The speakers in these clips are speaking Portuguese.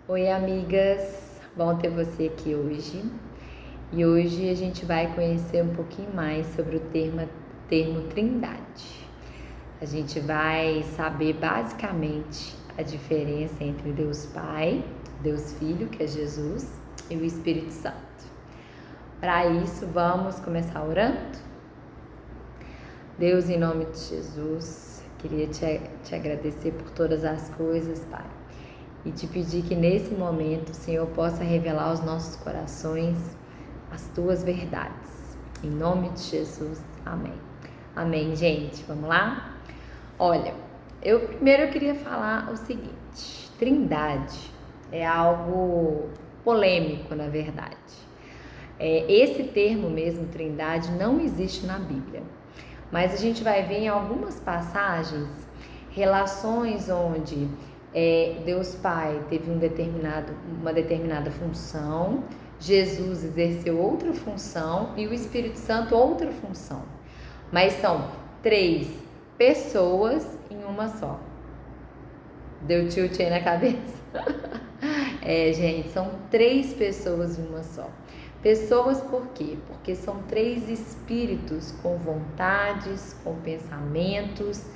Oi, amigas! Bom ter você aqui hoje. E hoje a gente vai conhecer um pouquinho mais sobre o termo Trindade. A gente vai saber basicamente a diferença entre Deus Pai, Deus Filho, que é Jesus, e o Espírito Santo. Para isso, vamos começar orando? Deus, em nome de Jesus, queria te agradecer por todas as coisas, Pai. E te pedir que nesse momento o Senhor possa revelar aos nossos corações as tuas verdades. Em nome de Jesus, amém. Amém, gente. Vamos lá? Olha, primeiro eu queria falar o seguinte: Trindade é algo polêmico, na verdade. Esse termo mesmo, Trindade, não existe na Bíblia. Mas a gente vai ver em algumas passagens relações onde Deus Pai teve uma determinada função, Jesus exerceu outra função e o Espírito Santo outra função. Mas são 3 pessoas em uma só. Deu tilt aí na cabeça? Gente, são 3 pessoas em uma só. Pessoas por quê? Porque são 3 espíritos com vontades, com pensamentos,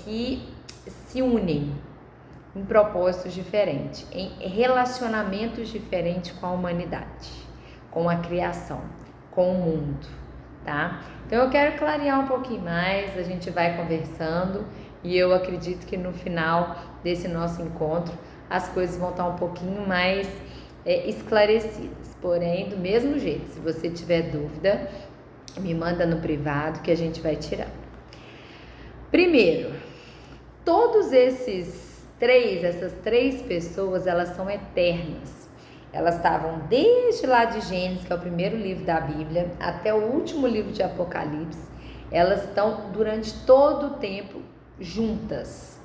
que se unem em propósitos diferentes, em relacionamentos diferentes com a humanidade, com a criação, com o mundo, tá? Então eu quero clarear um pouquinho mais, a gente vai conversando e eu acredito que no final desse nosso encontro as coisas vão estar um pouquinho mais esclarecidas. Porém, do mesmo jeito, se você tiver dúvida, me manda no privado que a gente vai tirar. Primeiro, todos essas três pessoas, elas são eternas. Elas estavam desde lá de Gênesis, que é o primeiro livro da Bíblia, até o último livro de Apocalipse. Elas estão durante todo o tempo juntas.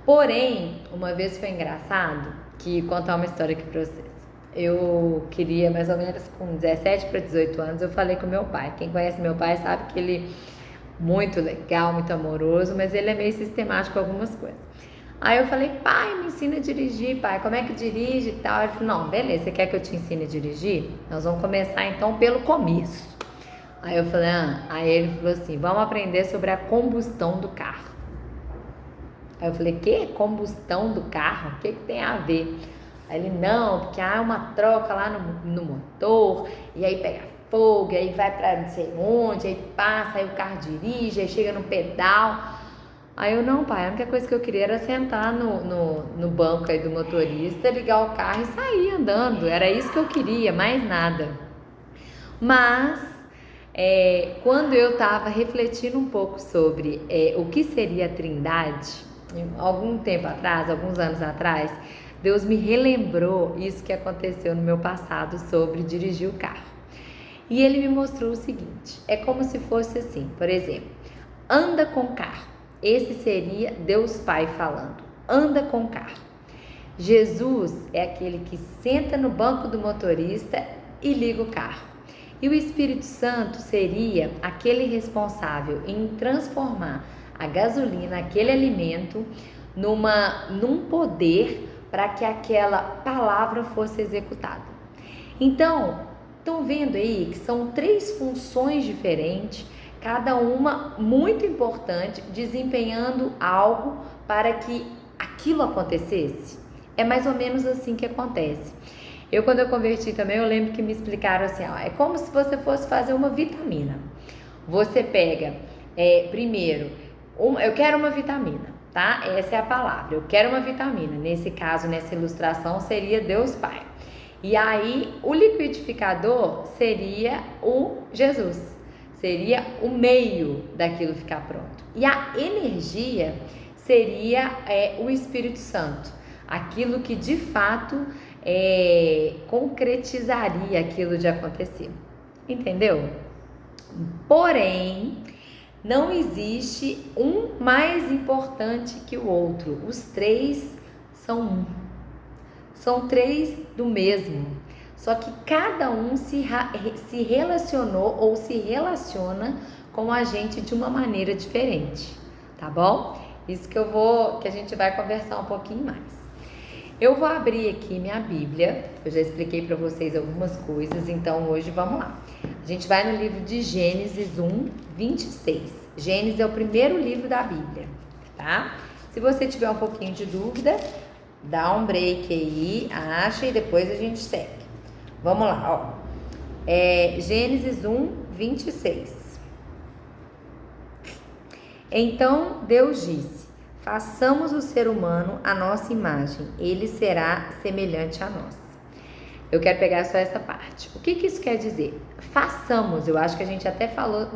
Porém, uma vez foi engraçado, que contar uma história aqui pra vocês. Eu queria, mais ou menos com 17 para 18 anos, eu falei com meu pai. Quem conhece meu pai sabe que ele é muito legal, muito amoroso, mas ele é meio sistemático com algumas coisas. Aí eu falei: pai, me ensina a dirigir, pai, como é que dirige e tal? Ele falou: não, beleza, você quer que eu te ensine a dirigir? Nós vamos começar então pelo começo. Aí eu falei: aí ele falou assim: vamos aprender sobre a combustão do carro. Aí eu falei: que? Combustão do carro? O que tem a ver? Aí ele: não, porque há uma troca lá no motor, e aí pega fogo, e aí vai pra não sei onde, aí passa, aí o carro dirige, aí chega no pedal. Aí eu: não, pai, a única coisa que eu queria era sentar no banco aí do motorista, ligar o carro e sair andando. Era isso que eu queria, mais nada. Mas, quando eu estava refletindo um pouco sobre o que seria a Trindade, algum tempo atrás, alguns anos atrás, Deus me relembrou isso que aconteceu no meu passado sobre dirigir o carro. E ele me mostrou o seguinte: é como se fosse assim, por exemplo, anda com o carro. Esse seria Deus Pai falando: anda com o carro. Jesus é aquele que senta no banco do motorista e liga o carro. E o Espírito Santo seria aquele responsável em transformar a gasolina, aquele alimento, num poder para que aquela palavra fosse executada. Então, estão vendo aí que são 3 funções diferentes, cada uma muito importante, desempenhando algo para que aquilo acontecesse. É mais ou menos assim que acontece. Quando eu converti também, eu lembro que me explicaram assim: é como se você fosse fazer uma vitamina. Você pega, primeiro, eu quero uma vitamina, tá? Essa é a palavra, eu quero uma vitamina. Nesse caso, nessa ilustração, seria Deus Pai. E aí, o liquidificador seria o Jesus. Seria o meio daquilo ficar pronto. E a energia seria o Espírito Santo. Aquilo que de fato concretizaria aquilo de acontecer. Entendeu? Porém, não existe um mais importante que o outro. Os 3 são um. São 3 do mesmo. Só que cada um se relacionou ou se relaciona com a gente de uma maneira diferente, tá bom? Isso que a gente vai conversar um pouquinho mais. Eu vou abrir aqui minha Bíblia, eu já expliquei para vocês algumas coisas, então hoje vamos lá. A gente vai no livro de Gênesis 1, 26. Gênesis é o primeiro livro da Bíblia, tá? Se você tiver um pouquinho de dúvida, dá um break aí, acha e depois a gente segue. Vamos lá, ó. Gênesis 1, 26. Então Deus disse: façamos o ser humano à nossa imagem, ele será semelhante a nós. Eu quero pegar só essa parte. O que isso quer dizer? Façamos, eu acho que a gente até falou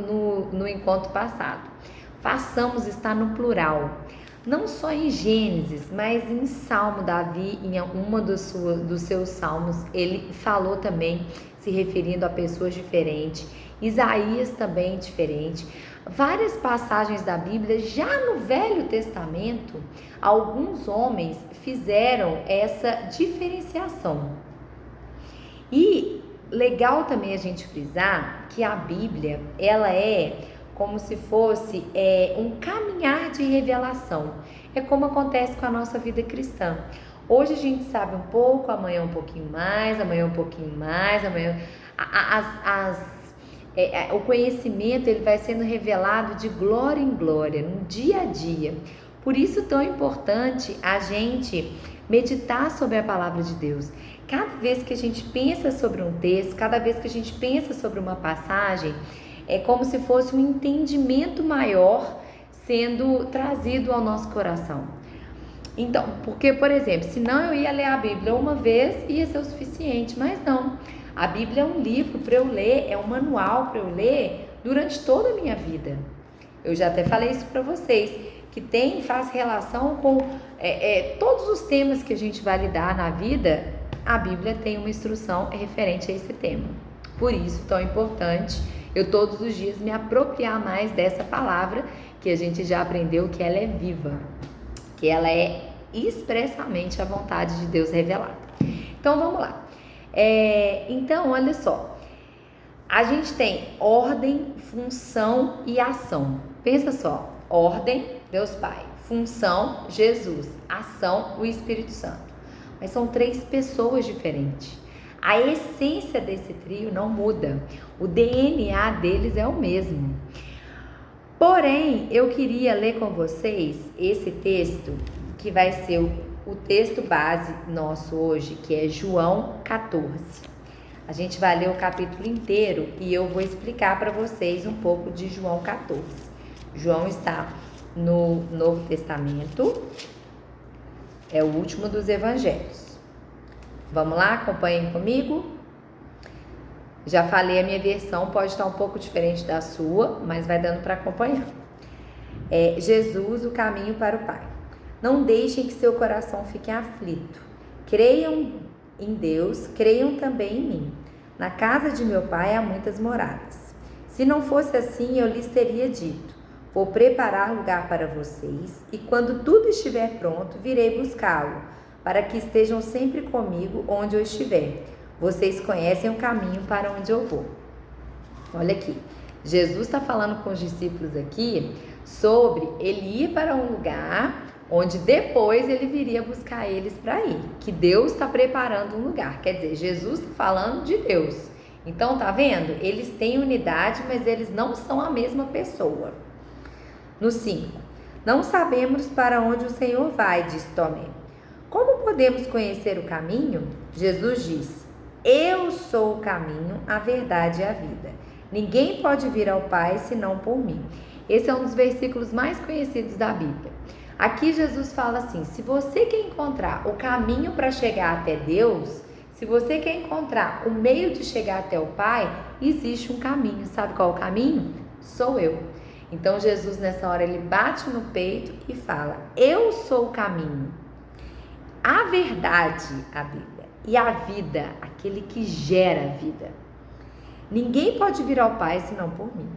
no encontro passado. Façamos está no plural. Não só em Gênesis, mas em Salmo, Davi, em uma dos seus salmos, ele falou também, se referindo a pessoas diferentes. Isaías também diferente. Várias passagens da Bíblia, já no Velho Testamento, alguns homens fizeram essa diferenciação. E legal também a gente frisar que a Bíblia, ela é como se fosse um caminhar de revelação. É como acontece com a nossa vida cristã. Hoje a gente sabe um pouco, amanhã um pouquinho mais, amanhã um pouquinho mais, amanhã... o conhecimento ele vai sendo revelado de glória em glória, no dia a dia. Por isso tão importante a gente meditar sobre a palavra de Deus. Cada vez que a gente pensa sobre um texto, cada vez que a gente pensa sobre uma passagem, é como se fosse um entendimento maior sendo trazido ao nosso coração. Então, porque, por exemplo, se não eu ia ler a Bíblia uma vez, ia ser o suficiente, mas não. A Bíblia é um livro para eu ler, é um manual para eu ler durante toda a minha vida. Eu já até falei isso para vocês, que faz relação com todos os temas que a gente vai lidar na vida. A Bíblia tem uma instrução referente a esse tema. Por isso, tão importante eu todos os dias me apropriar mais dessa palavra que a gente já aprendeu que ela é viva, que ela é expressamente a vontade de Deus revelada. Então, vamos lá. Então, olha só. A gente tem ordem, função e ação. Pensa só. Ordem, Deus Pai. Função, Jesus. Ação, o Espírito Santo. Mas são 3 pessoas diferentes. A essência desse trio não muda. O DNA deles é o mesmo. Porém, eu queria ler com vocês esse texto, que vai ser o texto base nosso hoje, que é João 14. A gente vai ler o capítulo inteiro e eu vou explicar para vocês um pouco de João 14. João está no Novo Testamento, é o último dos evangelhos. Vamos lá, acompanhem comigo. Já falei, a minha versão pode estar um pouco diferente da sua, mas vai dando para acompanhar. Jesus, o caminho para o Pai. Não deixem que seu coração fique aflito. Creiam em Deus, creiam também em mim. Na casa de meu Pai há muitas moradas. Se não fosse assim, eu lhes teria dito: vou preparar lugar para vocês, e quando tudo estiver pronto, virei buscá-lo, para que estejam sempre comigo onde eu estiver. Vocês conhecem o caminho para onde eu vou. Olha aqui, Jesus está falando com os discípulos aqui sobre ele ir para um lugar onde depois ele viria buscar eles para ir. Que Deus está preparando um lugar. Quer dizer, Jesus está falando de Deus. Então, tá vendo? Eles têm unidade, mas eles não são a mesma pessoa. No 5. Não sabemos para onde o Senhor vai, disse Tomé. Como podemos conhecer o caminho? Jesus disse: eu sou o caminho, a verdade e a vida. Ninguém pode vir ao Pai senão por mim. Esse é um dos versículos mais conhecidos da Bíblia. Aqui Jesus fala assim: se você quer encontrar o caminho para chegar até Deus, se você quer encontrar o meio de chegar até o Pai, existe um caminho. Sabe qual é o caminho? Sou eu. Então Jesus nessa hora ele bate no peito e fala: eu sou o caminho, a verdade, a Bíblia, e a vida, aquele que gera a vida. Ninguém pode vir ao Pai senão por mim.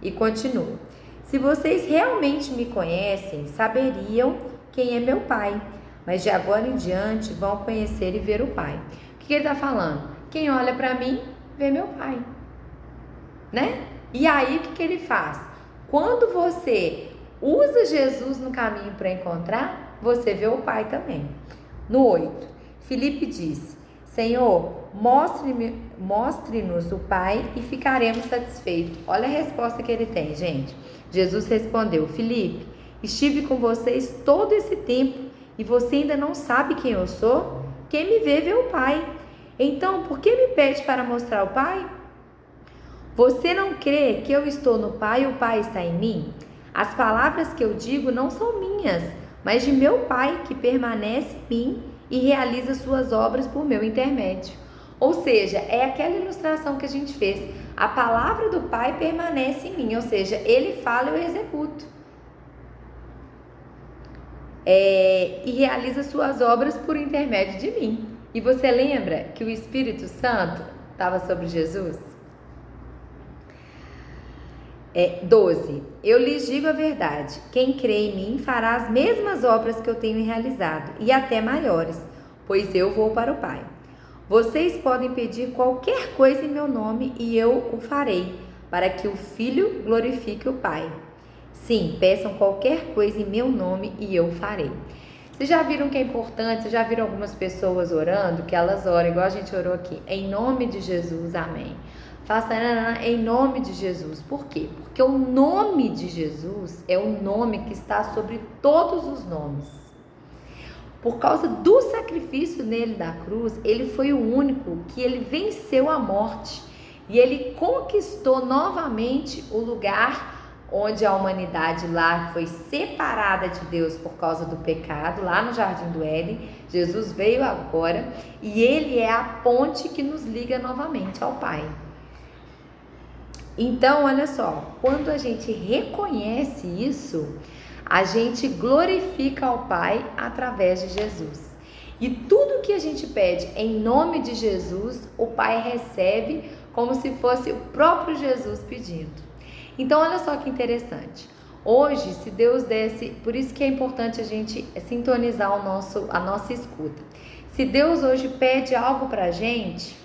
E continua: se vocês realmente me conhecem, saberiam quem é meu Pai, mas de agora em diante vão conhecer e ver o Pai. O que ele está falando? Quem olha para mim, vê meu Pai, né? E aí o que ele faz? Quando você usa Jesus no caminho para encontrar, você vê o Pai também. No 8. Filipe disse: Senhor, mostre-nos o Pai e ficaremos satisfeitos. Olha a resposta que ele tem, gente. Jesus respondeu: Filipe, estive com vocês todo esse tempo e você ainda não sabe quem eu sou? Quem me vê, vê o Pai. Então, por que me pede para mostrar o Pai? Você não crê que eu estou no Pai e o Pai está em mim? As palavras que eu digo não são minhas, mas de meu Pai que permanece em mim e realiza suas obras por meu intermédio. Ou seja, é aquela ilustração que a gente fez. A palavra do Pai permanece em mim, ou seja, Ele fala e eu executo. E realiza suas obras por intermédio de mim. E você lembra que o Espírito Santo estava sobre Jesus? 12. Eu lhes digo a verdade, quem crê em mim fará as mesmas obras que eu tenho realizado, e até maiores, pois eu vou para o Pai. Vocês podem pedir qualquer coisa em meu nome e eu o farei, para que o Filho glorifique o Pai. Sim, peçam qualquer coisa em meu nome e eu farei. Vocês já viram que é importante? Vocês já viram algumas pessoas orando, que elas oram igual a gente orou aqui, em nome de Jesus, amém. Faça em nome de Jesus. Por quê? Porque o nome de Jesus é o nome que está sobre todos os nomes. Por causa do sacrifício nele da cruz, ele foi o único que ele venceu a morte. E ele conquistou novamente o lugar onde a humanidade lá foi separada de Deus por causa do pecado, lá no Jardim do Éden. Jesus veio agora e ele é a ponte que nos liga novamente ao Pai. Então, olha só, quando a gente reconhece isso, a gente glorifica ao Pai através de Jesus. E tudo que a gente pede em nome de Jesus, o Pai recebe como se fosse o próprio Jesus pedindo. Então, olha só que interessante. Hoje, se Deus desse, por isso que é importante a gente sintonizar a nossa escuta. Se Deus hoje pede algo pra gente,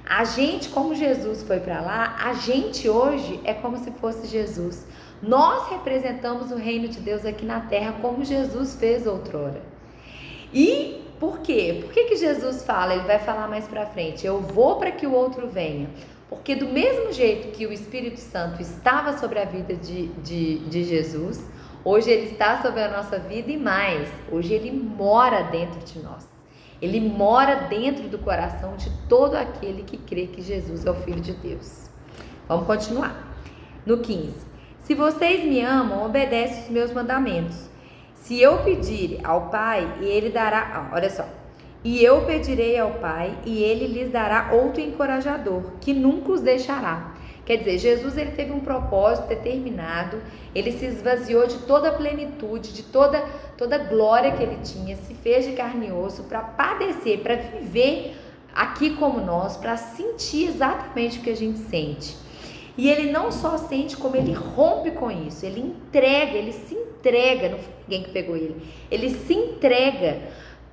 a gente, como Jesus foi para lá, a gente hoje é como se fosse Jesus. Nós representamos o reino de Deus aqui na terra como Jesus fez outrora. E por quê? Por que Jesus fala? Ele vai falar mais para frente. Eu vou para que o outro venha. Porque do mesmo jeito que o Espírito Santo estava sobre a vida de Jesus, hoje ele está sobre a nossa vida e mais. Hoje ele mora dentro de nós. Ele mora dentro do coração de todo aquele que crê que Jesus é o Filho de Deus. Vamos continuar. No 15. Se vocês me amam, obedecem os meus mandamentos. Se eu pedir ao Pai, e ele dará... olha só. E eu pedirei ao Pai, e ele lhes dará outro encorajador, que nunca os deixará. Quer dizer, Jesus ele teve um propósito determinado, ele se esvaziou de toda a plenitude, de toda a glória que ele tinha, se fez de carne e osso para padecer, para viver aqui como nós, para sentir exatamente o que a gente sente. E ele não só sente, como ele rompe com isso, ele se entrega, não foi ninguém que pegou ele se entrega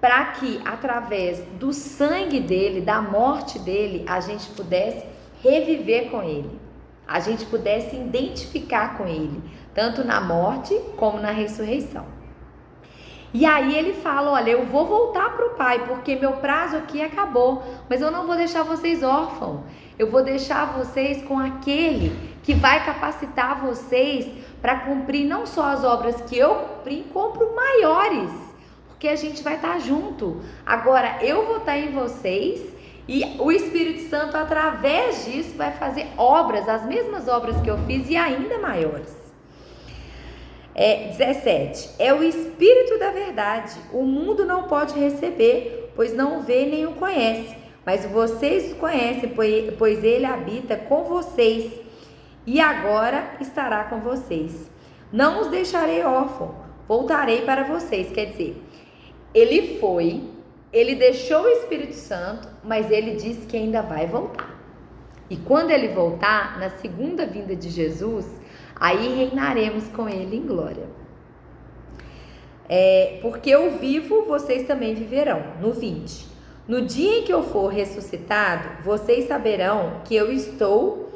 para que através do sangue dele, da morte dele, a gente pudesse reviver com ele. A gente pudesse identificar com ele, tanto na morte como na ressurreição. E aí ele fala, olha, eu vou voltar para o Pai, porque meu prazo aqui acabou, mas eu não vou deixar vocês órfãos. Eu vou deixar vocês com aquele que vai capacitar vocês para cumprir não só as obras que eu cumpri, como maiores, porque a gente vai estar junto. Agora eu vou estar em vocês, e o Espírito Santo, através disso, vai fazer obras, as mesmas obras que eu fiz e ainda maiores. 17. É o Espírito da verdade. O mundo não pode receber, pois não o vê nem o conhece. Mas vocês o conhecem, pois ele habita com vocês e agora estará com vocês. Não os deixarei órfãos, voltarei para vocês. Quer dizer, ele deixou o Espírito Santo, mas ele disse que ainda vai voltar. E quando ele voltar, na segunda vinda de Jesus, aí reinaremos com ele em glória. Porque eu vivo, vocês também viverão. No 20. No dia em que eu for ressuscitado, vocês saberão que eu estou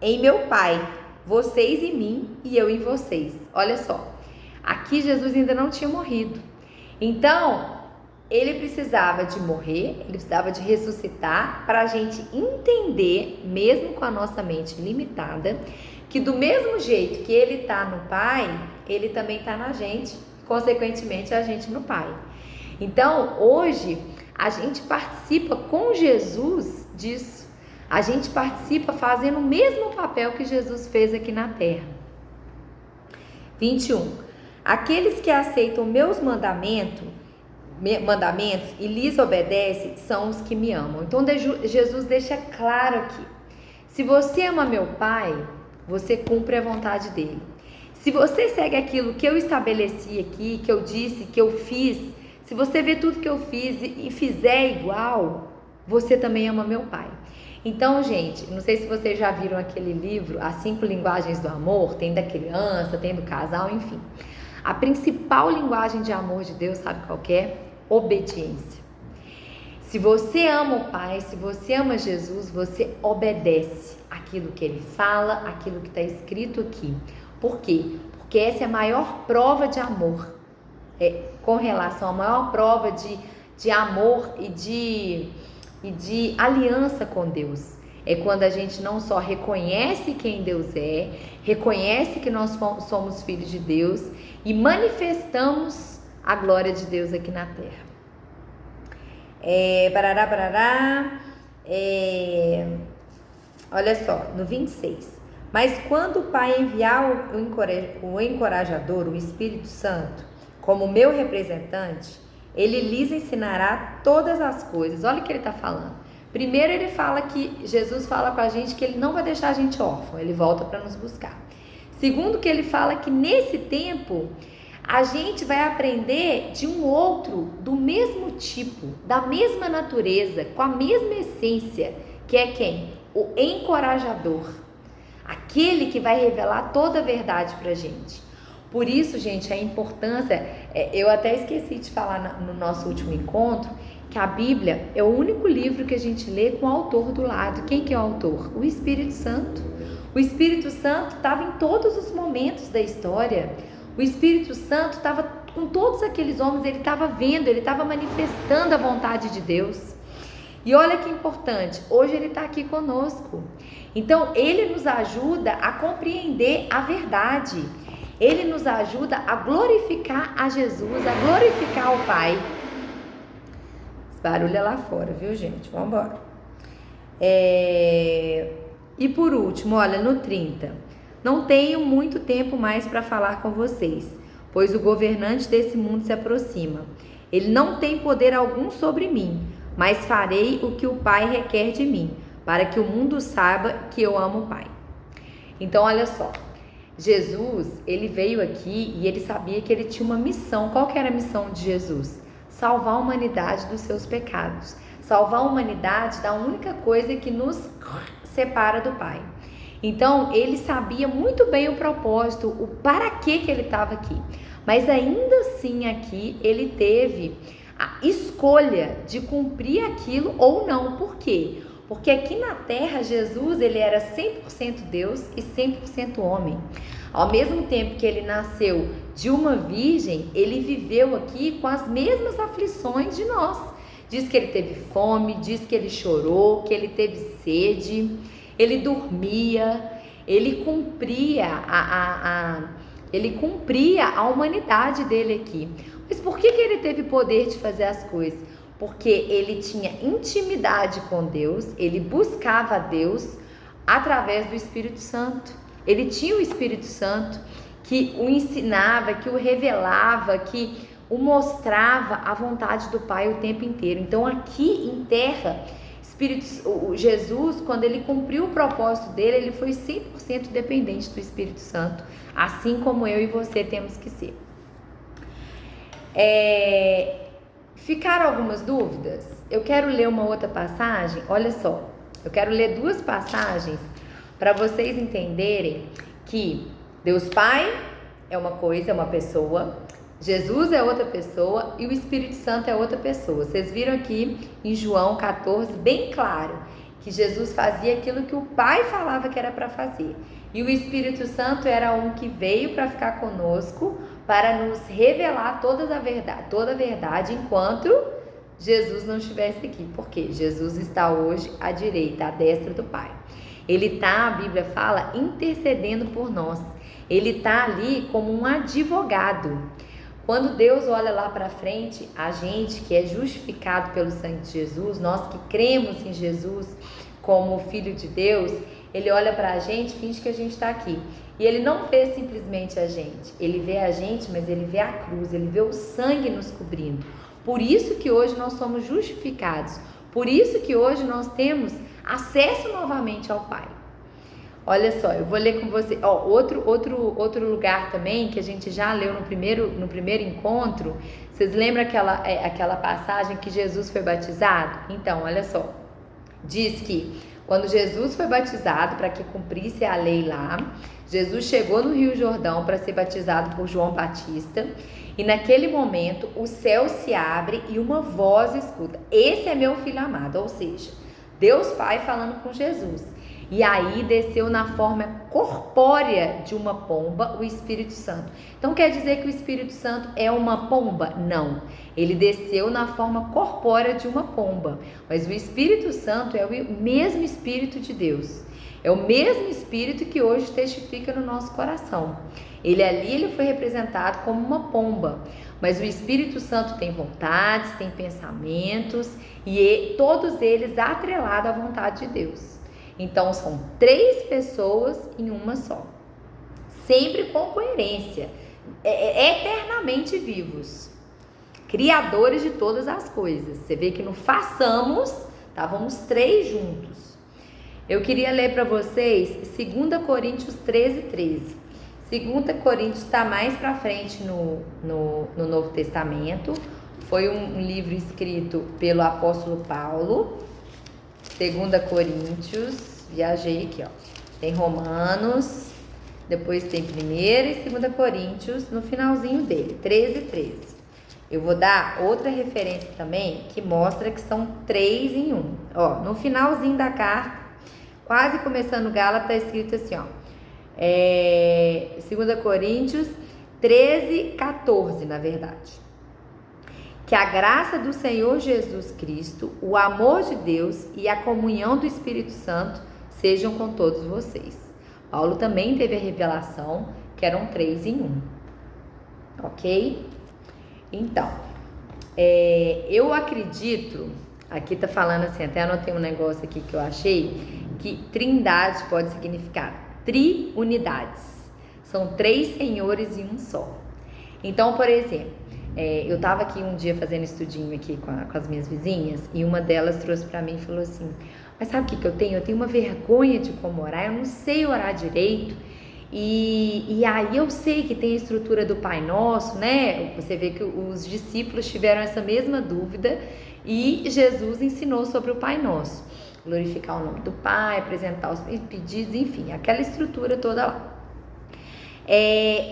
em meu Pai, vocês em mim e eu em vocês. Olha só, aqui Jesus ainda não tinha morrido. Então, ele precisava de morrer, ele precisava de ressuscitar para a gente entender, mesmo com a nossa mente limitada, que do mesmo jeito que ele está no Pai, ele também está na gente, consequentemente a gente no Pai. Então, hoje, a gente participa com Jesus disso. A gente participa fazendo o mesmo papel que Jesus fez aqui na terra. 21. Aqueles que aceitam meus mandamentos e lhes obedecem são os que me amam. Então, Jesus deixa claro aqui. Se você ama meu Pai, você cumpre a vontade dele. Se você segue aquilo que eu estabeleci aqui, que eu disse, que eu fiz, se você vê tudo que eu fiz e fizer igual, você também ama meu Pai. Então, gente, não sei se vocês já viram aquele livro, As 5 Linguagens do Amor, tem da criança, tem do casal, enfim. A principal linguagem de amor de Deus, sabe qual que é? Obediência. Se você ama o Pai, se você ama Jesus, você obedece aquilo que Ele fala, aquilo que está escrito aqui. Por quê? Porque essa é a maior prova de amor, com relação à maior prova de amor e de aliança com Deus. É quando a gente não só reconhece quem Deus é, reconhece que nós somos filhos de Deus e manifestamos a glória de Deus aqui na terra. Olha só, no 26. Mas quando o Pai enviar o encorajador, o Espírito Santo, como meu representante, ele lhes ensinará todas as coisas. Olha o que ele está falando. Primeiro ele fala que Jesus fala com a gente que ele não vai deixar a gente órfão, ele volta para nos buscar. Segundo que ele fala que nesse tempo a gente vai aprender de um outro do mesmo tipo, da mesma natureza, com a mesma essência, que é quem? O encorajador. Aquele que vai revelar toda a verdade para a gente. Por isso, gente, a importância, eu até esqueci de falar no nosso último encontro, que a Bíblia é o único livro que a gente lê com o autor do lado. Quem que é o autor? O Espírito Santo. O Espírito Santo estava em todos os momentos da história. O Espírito Santo estava com todos aqueles homens, ele estava vendo, ele estava manifestando a vontade de Deus. E olha que importante, hoje ele está aqui conosco. Então, ele nos ajuda a compreender a verdade. Ele nos ajuda a glorificar a Jesus, a glorificar o Pai. Esse barulho é lá fora, viu, gente? Vamos embora. E por último, olha, no 30. Não tenho muito tempo mais para falar com vocês, pois o governante desse mundo se aproxima. Ele não tem poder algum sobre mim, mas farei o que o Pai requer de mim, para que o mundo saiba que eu amo o Pai. Então, olha só. Jesus, ele veio aqui e ele sabia que ele tinha uma missão. Qual que era a missão de Jesus? Salvar a humanidade dos seus pecados. Salvar a humanidade da única coisa que nos separa do Pai. Então, ele sabia muito bem o propósito, o para que ele estava aqui. Mas ainda assim aqui, ele teve a escolha de cumprir aquilo ou não. Por quê? Porque aqui na terra, Jesus, ele era 100% Deus e 100% homem. Ao mesmo tempo que ele nasceu de uma virgem, ele viveu aqui com as mesmas aflições de nós. Diz que ele teve fome, diz que ele chorou, que ele teve sede, ele dormia, ele cumpria a humanidade dele aqui. Mas por que ele teve poder de fazer as coisas? Porque ele tinha intimidade com Deus, ele buscava a Deus através do Espírito Santo. Ele tinha o Espírito Santo que o ensinava, que o revelava, que o mostrava a vontade do Pai o tempo inteiro. Então aqui em terra, Jesus, quando ele cumpriu o propósito dele, ele foi 100% dependente do Espírito Santo, assim como eu e você temos que ser. Ficaram algumas dúvidas? Eu quero ler uma outra passagem. Olha só, eu quero ler 2 passagens para vocês entenderem que Deus Pai é uma coisa, é uma pessoa, Jesus é outra pessoa e o Espírito Santo é outra pessoa. Vocês viram aqui em João 14, bem claro, que Jesus fazia aquilo que o Pai falava que era para fazer. E o Espírito Santo era um que veio para ficar conosco, para nos revelar toda a verdade, enquanto Jesus não estivesse aqui. Por quê? Jesus está hoje à direita, à destra do Pai. Ele está, a Bíblia fala, intercedendo por nós. Ele está ali como um advogado. Quando Deus olha lá para frente, a gente que é justificado pelo sangue de Jesus, nós que cremos em Jesus como Filho de Deus, Ele olha para a gente, finge que a gente está aqui. E Ele não vê simplesmente a gente. Ele vê a gente, mas Ele vê a cruz, Ele vê o sangue nos cobrindo. Por isso que hoje nós somos justificados. Por isso que hoje nós temos acesso novamente ao Pai. Olha só, eu vou ler com você. Outro lugar também que a gente já leu no primeiro encontro. Vocês lembram aquela passagem que Jesus foi batizado? Então, olha só. Diz que quando Jesus foi batizado, para que cumprisse a lei lá, Jesus chegou no Rio Jordão para ser batizado por João Batista. E naquele momento o céu se abre e uma voz escuta: esse é meu filho amado. Ou seja, Deus Pai falando com Jesus. E aí desceu na forma corpórea de uma pomba o Espírito Santo. Então quer dizer que o Espírito Santo é uma pomba? Não. Ele desceu na forma corpórea de uma pomba. Mas o Espírito Santo é o mesmo Espírito de Deus. É o mesmo Espírito que hoje testifica no nosso coração. Ele foi representado como uma pomba. Mas o Espírito Santo tem vontades, tem pensamentos e todos eles atrelados à vontade de Deus. Então são 3 pessoas em uma só, sempre com coerência, eternamente vivos, criadores de todas as coisas. Você vê que no façamos, estávamos 3 juntos. Eu queria ler para vocês 2 Coríntios 13:13. 2 Coríntios está mais para frente no Novo Testamento. Foi um livro escrito pelo apóstolo Paulo. 2 Coríntios, viajei aqui, ó. Tem Romanos, depois tem 1 e 2 Coríntios, no finalzinho dele, 13:13. Eu vou dar outra referência também, que mostra que são 3 em 1. Ó, no finalzinho da carta, quase começando Gálatas, tá escrito assim, ó. 2 Coríntios 13:14, na verdade. Que a graça do Senhor Jesus Cristo, o amor de Deus e a comunhão do Espírito Santo sejam com todos vocês. Paulo também teve a revelação que eram 3 em 1. Ok? Então, eu acredito, aqui tá falando assim, até anotei um negócio aqui que eu achei, que trindade pode significar triunidades. São 3 senhores em um só. Então, por exemplo, eu estava aqui um dia fazendo estudinho aqui com as minhas vizinhas e uma delas trouxe para mim e falou assim: mas sabe o que eu tenho? Eu tenho uma vergonha de como orar, eu não sei orar direito. E aí eu sei que tem a estrutura do Pai Nosso, né? Você vê que os discípulos tiveram essa mesma dúvida e Jesus ensinou sobre o Pai Nosso. Glorificar o nome do Pai, apresentar os pedidos, enfim, aquela estrutura toda lá.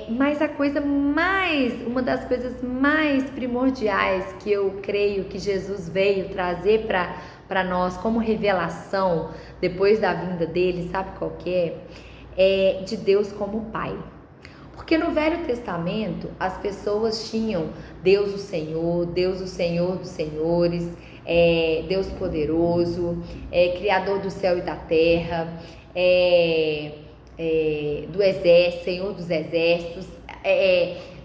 Mas uma das coisas mais primordiais que eu creio que Jesus veio trazer para nós como revelação depois da vinda dele, sabe qual que é? É de Deus como Pai. Porque no Velho Testamento as pessoas tinham Deus o Senhor dos Senhores, Deus poderoso, Criador do céu e da terra, do exército, Senhor dos exércitos,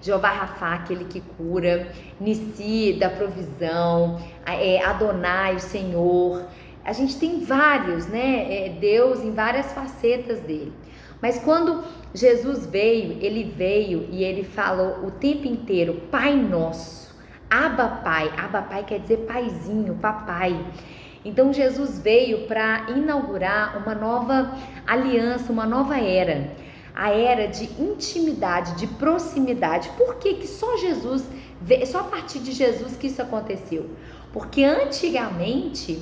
Jeová Rafá, aquele que cura, Nissi, da provisão, Adonai, o Senhor. A gente tem vários, né? Deus em várias facetas dele. Mas quando Jesus veio e ele falou o tempo inteiro, Pai Nosso, Abba Pai quer dizer paizinho, papai. Então Jesus veio para inaugurar uma nova aliança, uma nova era, a era de intimidade, de proximidade. Por que só Jesus, só a partir de Jesus que isso aconteceu? Porque antigamente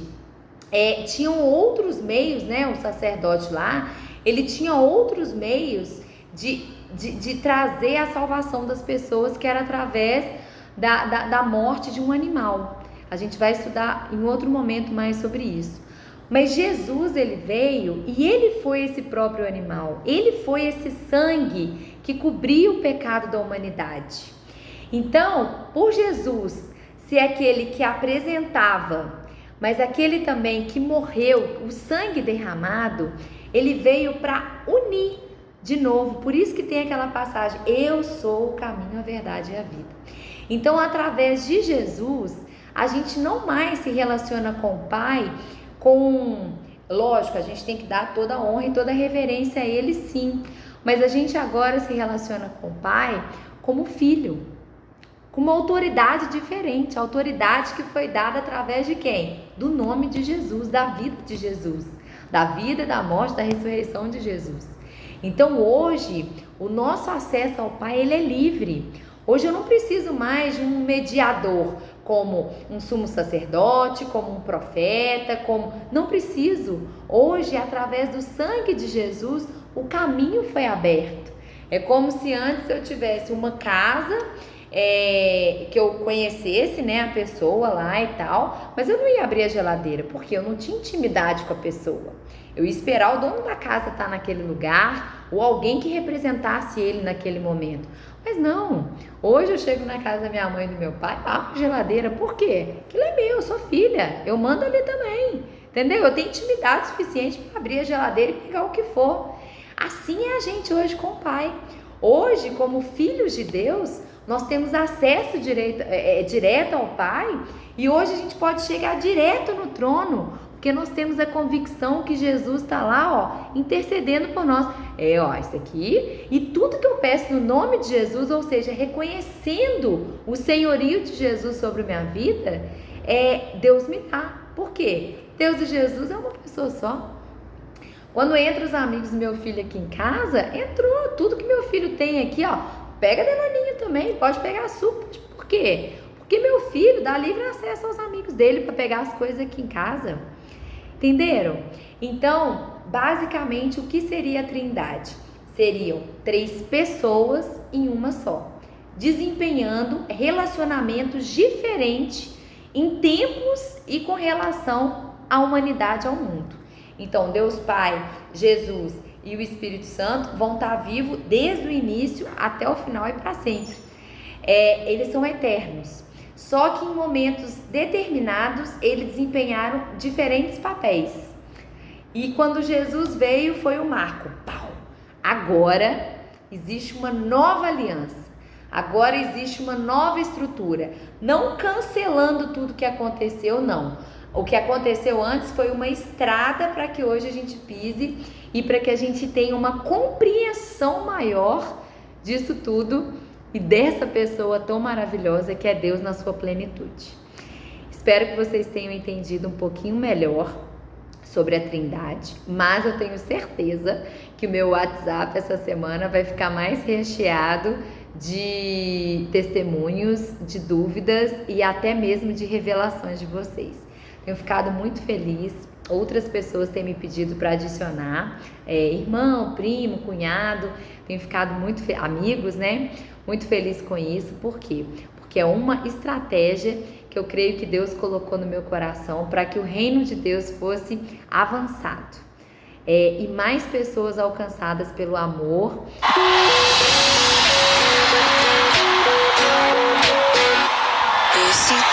tinham outros meios, né? O sacerdote lá, ele tinha outros meios de trazer a salvação das pessoas, que era através da morte de um animal. A gente vai estudar em outro momento mais sobre isso. Mas Jesus, ele veio e ele foi esse próprio animal. Ele foi esse sangue que cobria o pecado da humanidade. Então, por Jesus se aquele que apresentava, mas aquele também que morreu, o sangue derramado, ele veio para unir de novo. Por isso que tem aquela passagem: eu sou o caminho, a verdade e a vida. Então, através de Jesus, a gente não mais se relaciona com o Pai lógico, a gente tem que dar toda a honra e toda a reverência a Ele, sim. Mas a gente agora se relaciona com o Pai como filho, com uma autoridade diferente, a autoridade que foi dada através de quem? Do nome de Jesus, da vida de Jesus, da vida, da morte, da ressurreição de Jesus. Então hoje, o nosso acesso ao Pai, ele é livre. Hoje eu não preciso mais de um mediador, como um sumo sacerdote, como um profeta, não preciso. Hoje, através do sangue de Jesus, o caminho foi aberto. É como se antes eu tivesse uma casa, que eu conhecesse, né, a pessoa lá e tal, mas eu não ia abrir a geladeira, porque eu não tinha intimidade com a pessoa. Eu ia esperar o dono da casa estar naquele lugar, ou alguém que representasse ele naquele momento. Mas não, hoje eu chego na casa da minha mãe e do meu pai, abro a geladeira. Por quê? Aquilo é meu, eu sou filha, eu mando ali também, entendeu? Eu tenho intimidade suficiente para abrir a geladeira e pegar o que for. Assim é a gente hoje com o Pai. Hoje, como filhos de Deus, nós temos acesso direto ao Pai, e hoje a gente pode chegar direto no trono, porque nós temos a convicção que Jesus está lá, intercedendo por nós. Isso aqui, e tudo que eu peço no nome de Jesus, ou seja, reconhecendo o senhorio de Jesus sobre a minha vida, Deus me dá. Por quê? Deus e Jesus é uma pessoa só. Quando entram os amigos do meu filho aqui em casa, entrou tudo que meu filho tem aqui, pega danoninho também, pode pegar açúcar. Por quê? Porque meu filho dá livre acesso aos amigos dele para pegar as coisas aqui em casa. Entenderam? Então, basicamente, o que seria a Trindade? Seriam 3 pessoas em uma só, desempenhando relacionamentos diferentes em tempos e com relação à humanidade, ao mundo. Então, Deus Pai, Jesus e o Espírito Santo vão estar vivos desde o início até o final e para sempre. Eles são eternos. Só que em momentos determinados eles desempenharam diferentes papéis. E quando Jesus veio, foi o marco. Pau! Agora existe uma nova aliança. Agora existe uma nova estrutura. Não cancelando tudo que aconteceu, não. O que aconteceu antes foi uma estrada para que hoje a gente pise e para que a gente tenha uma compreensão maior disso tudo e dessa pessoa tão maravilhosa que é Deus na sua plenitude. Espero que vocês tenham entendido um pouquinho melhor sobre a Trindade, mas eu tenho certeza que o meu WhatsApp essa semana vai ficar mais recheado de testemunhos, de dúvidas e até mesmo de revelações de vocês. Tenho ficado muito feliz. Outras pessoas têm me pedido para adicionar, irmão, primo, cunhado. Tenho ficado amigos, né? Muito feliz com isso. Por quê? Porque é uma estratégia que eu creio que Deus colocou no meu coração para que o reino de Deus fosse avançado. E mais pessoas alcançadas pelo amor